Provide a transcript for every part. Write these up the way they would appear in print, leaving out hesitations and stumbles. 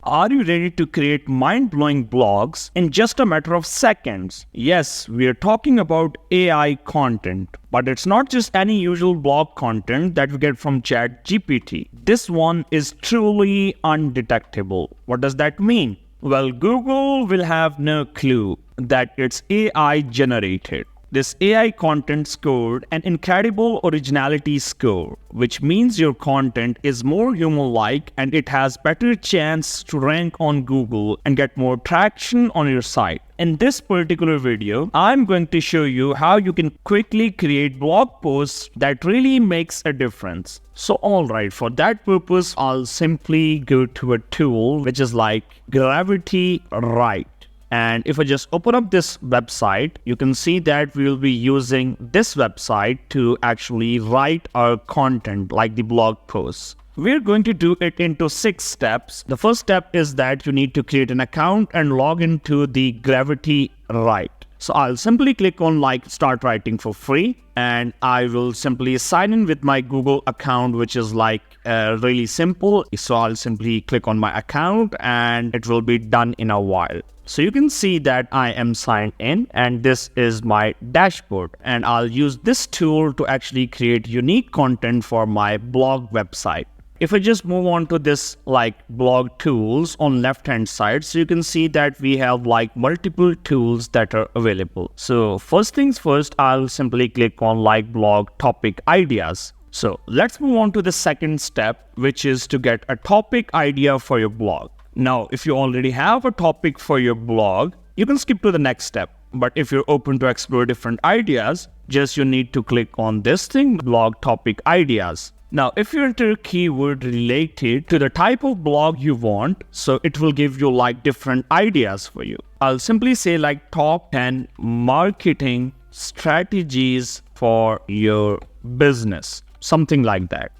Are you ready to create mind-blowing blogs in just a matter of seconds? Yes, we are talking about AI content. But it's not just any usual blog content that we get from ChatGPT. This one is truly undetectable. What does that mean? Well, Google will have no clue that it's AI generated. This AI content scored an incredible originality score, which means your content is more human-like and it has better chance to rank on Google and get more traction on your site. In this particular video, I'm going to show you how you can quickly create blog posts that really makes a difference. So alright, for that purpose, I'll simply go to a tool which is like GravityWrite. And if I just open up this website, you can see that we will be using this website to actually write our content like the blog posts. We're going to do it into 6 steps. The first step is that you need to create an account and log into the GravityWrite. So I'll simply click on like start writing for free, and I will simply sign in with my Google account, which is like really simple. So I'll simply click on my account and it will be done in a while. So you can see that I am signed in and this is my dashboard, and I'll use this tool to actually create unique content for my blog website. If I just move on to this like blog tools on left hand side, so you can see that we have like multiple tools that are available. So first things first, I'll simply click on like blog topic ideas. So let's move on to the second step, which is to get a topic idea for your blog. Now, if you already have a topic for your blog, you can skip to the next step. But if you're open to explore different ideas, just you need to click on this thing, blog topic ideas. Now, if you enter a keyword related to the type of blog you want, so it will give you like different ideas for you. I'll simply say like top 10 marketing strategies for your business, something like that.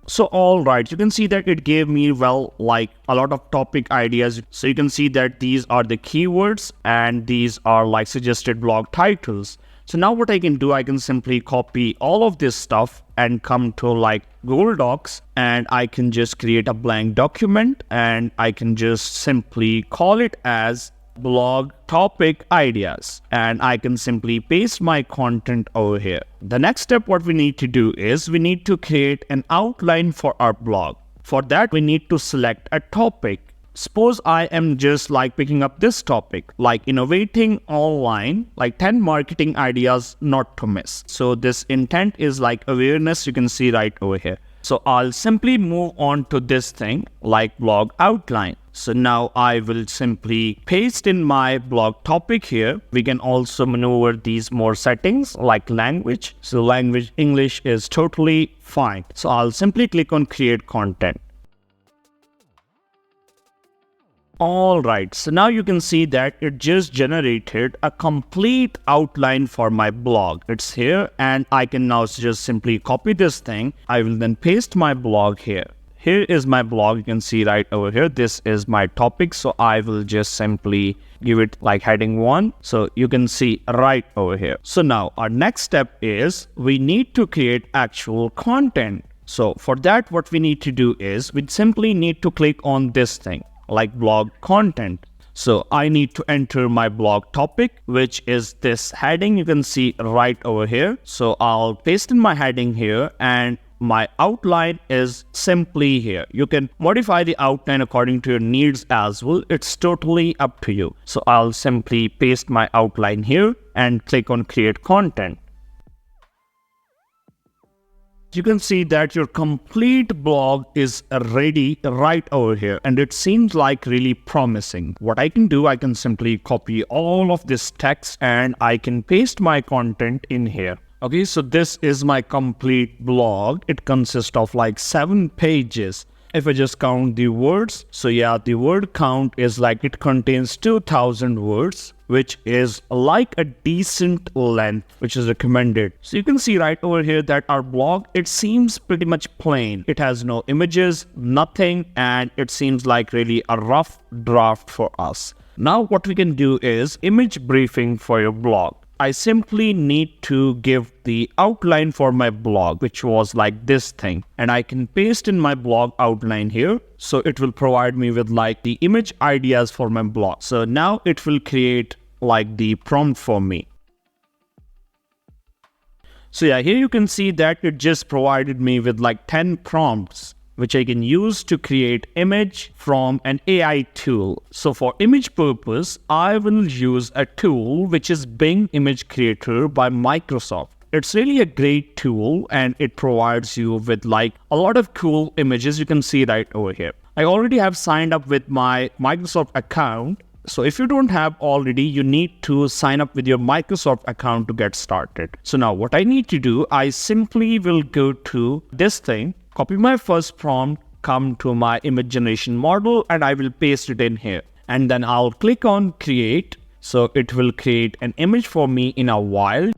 So alright, you can see that it gave me like a lot of topic ideas. So you can see that these are the keywords and these are like suggested blog titles. So now what I can do, I can simply copy all of this stuff and come to like Google Docs, and I can just create a blank document and I can just simply call it as blog topic ideas, and I can simply paste my content over here. The next step what we need to do is we need to create an outline for our blog. For that we need to select a topic. Suppose I am just like picking up this topic, like innovating online, like 10 marketing ideas not to miss. So this intent is like awareness, you can see right over here. So I'll simply move on to this thing like blog outline. So now I will simply paste in my blog topic here. We can also maneuver these more settings like language. So language English is totally fine. So I'll simply click on create content. Alright, so now you can see that it just generated a complete outline for my blog. It's here, and I can now just simply copy this thing. I will then paste my blog here. Here is my blog, you can see right over here. This is my topic, so I will just simply give it like heading 1. So you can see right over here. So now our next step is we need to create actual content. So for that, what we need to do is we simply need to click on this thing like blog content. So I need to enter my blog topic, which is this heading, you can see right over here. So I'll paste in my heading here, and my outline is simply here. You can modify the outline according to your needs as well. It's totally up to you. So I'll simply paste my outline here and click on create content. You can see that your complete blog is ready right over here, and it seems like really promising. What I can do, I can simply copy all of this text and I can paste my content in here. Okay, so this is my complete blog. It consists of like 7 pages. If I just count the words, so yeah, the word count is like it contains 2000 words, which is like a decent length, which is recommended. So you can see right over here that our blog, it seems pretty much plain. It has no images, nothing, and it seems like really a rough draft for us. Now what we can do is image briefing for your blog. I simply need to give the outline for my blog, which was like this thing. And I can paste in my blog outline here. So it will provide me with like the image ideas for my blog. So now it will create like the prompt for me. So yeah, here you can see that it just provided me with like 10 prompts, which I can use to create image from an AI tool. So for image purpose, I will use a tool which is Bing Image Creator by Microsoft. It's really a great tool and it provides you with like a lot of cool images. You can see right over here. I already have signed up with my Microsoft account. So if you don't have already, you need to sign up with your Microsoft account to get started. So now what I need to do, I simply will go to this thing, copy my first prompt, come to my image generation model, and I will paste it in here. And then I'll click on create. So it will create an image for me in a while.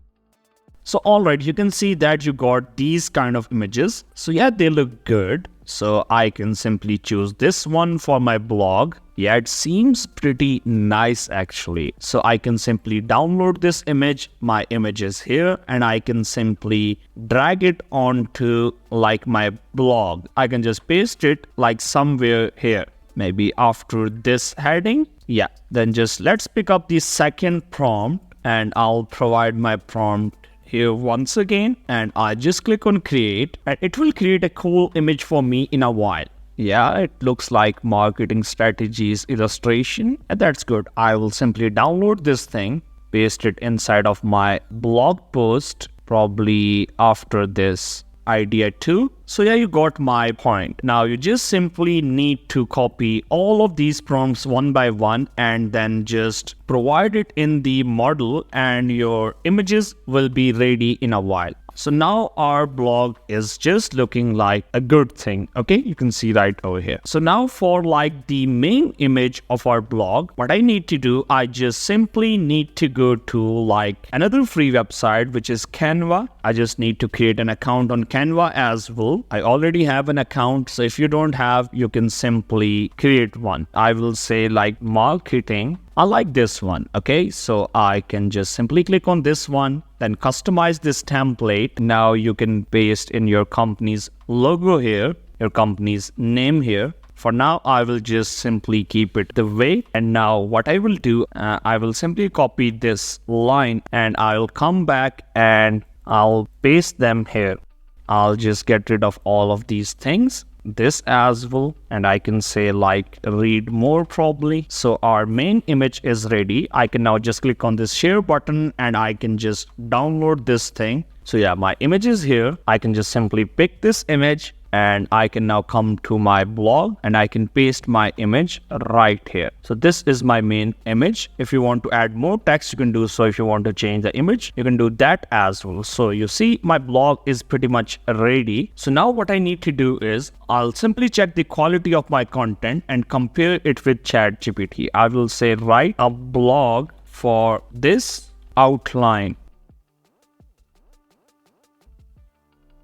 So alright, you can see that you got these kind of images. So yeah, they look good. So I can simply choose this one for my blog. Yeah, it seems pretty nice actually. So I can simply download this image. My image is here and I can simply drag it onto like my blog. I can just paste it like somewhere here, maybe after this heading. Yeah, then just let's pick up the second prompt and I'll provide my prompt here once again, and I just click on create and it will create a cool image for me in a while. Yeah, it looks like marketing strategies illustration, and that's good. I will simply download this thing, paste it inside of my blog post, probably after this idea too. So yeah, you got my point. Now you just simply need to copy all of these prompts one by one and then just provide it in the model and your images will be ready in a while. So now our blog is just looking like a good thing. Okay, you can see right over here. So now for like the main image of our blog, what I need to do, I just simply need to go to like another free website, which is Canva. I just need to create an account on Canva as well. I already have an account. So if you don't have, you can simply create one. I will say like marketing. I like this one. Okay, so I can just simply click on this one, then customize this template. Now you can paste in your company's logo here, your company's name here. For now, I will just simply keep it the way. And now what I will do, I will simply copy this line and I'll come back and I'll paste them here. I'll just get rid of all of these things, this as well, and I can say like read more probably. So our main image is ready. I can now just click on this share button and I can just download this thing. So yeah, my image is here. I can just simply pick this image and I can now come to my blog and I can paste my image right here. So this is my main image. If you want to add more text, you can do so. If you want to change the image, you can do that as well. So you see my blog is pretty much ready. So now what I need to do is I'll simply check the quality of my content and compare it with ChatGPT. I will say write a blog for this outline.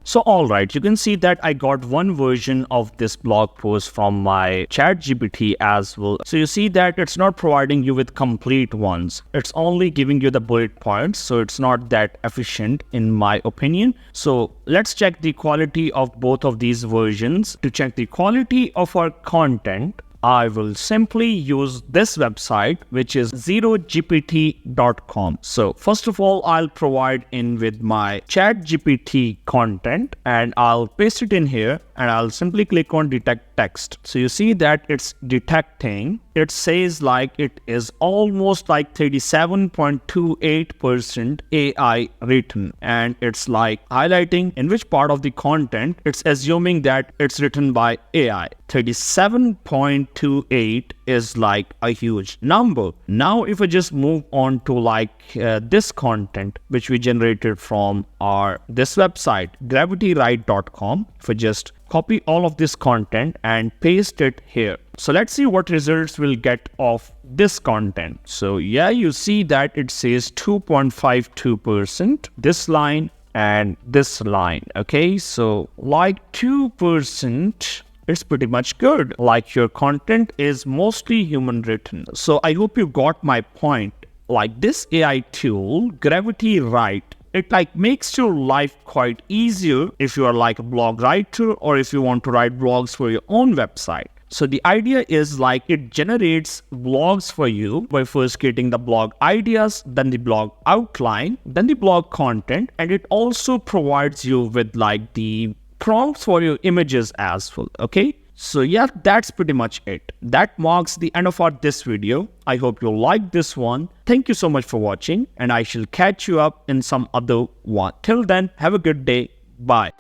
So alright, you can see that I got one version of this blog post from my ChatGPT as well. So you see that it's not providing you with complete ones. It's only giving you the bullet points. So it's not that efficient in my opinion. So let's check the quality of both of these versions. To check the quality of our content, I will simply use this website, which is zerogpt.com. So first of all, I'll provide in with my ChatGPT content and I'll paste it in here and I'll simply click on detect text. So you see that it's detecting. It says like it is almost like 37.28% AI written, and it's like highlighting in which part of the content it's assuming that it's written by AI. 37.28 is like a huge number. Now if I just move on to like this content which we generated from this website GravityWrite.com, if I just copy all of this content and paste it here. So let's see what results we'll get of this content. So yeah, you see that it says 2.52%, this line and this line. Okay, so like 2%, it's pretty much good. Like your content is mostly human written. So I hope you got my point. Like this AI tool, GravityWrite, it like makes your life quite easier if you are like a blog writer or if you want to write blogs for your own website. So the idea is like it generates blogs for you by first creating the blog ideas, then the blog outline, then the blog content, and it also provides you with like the prompts for your images as well. Okay. So yeah, that's pretty much it. That marks the end of this video. I hope you liked this one. Thank you so much for watching, and I shall catch you up in some other one. Till then, have a good day. Bye.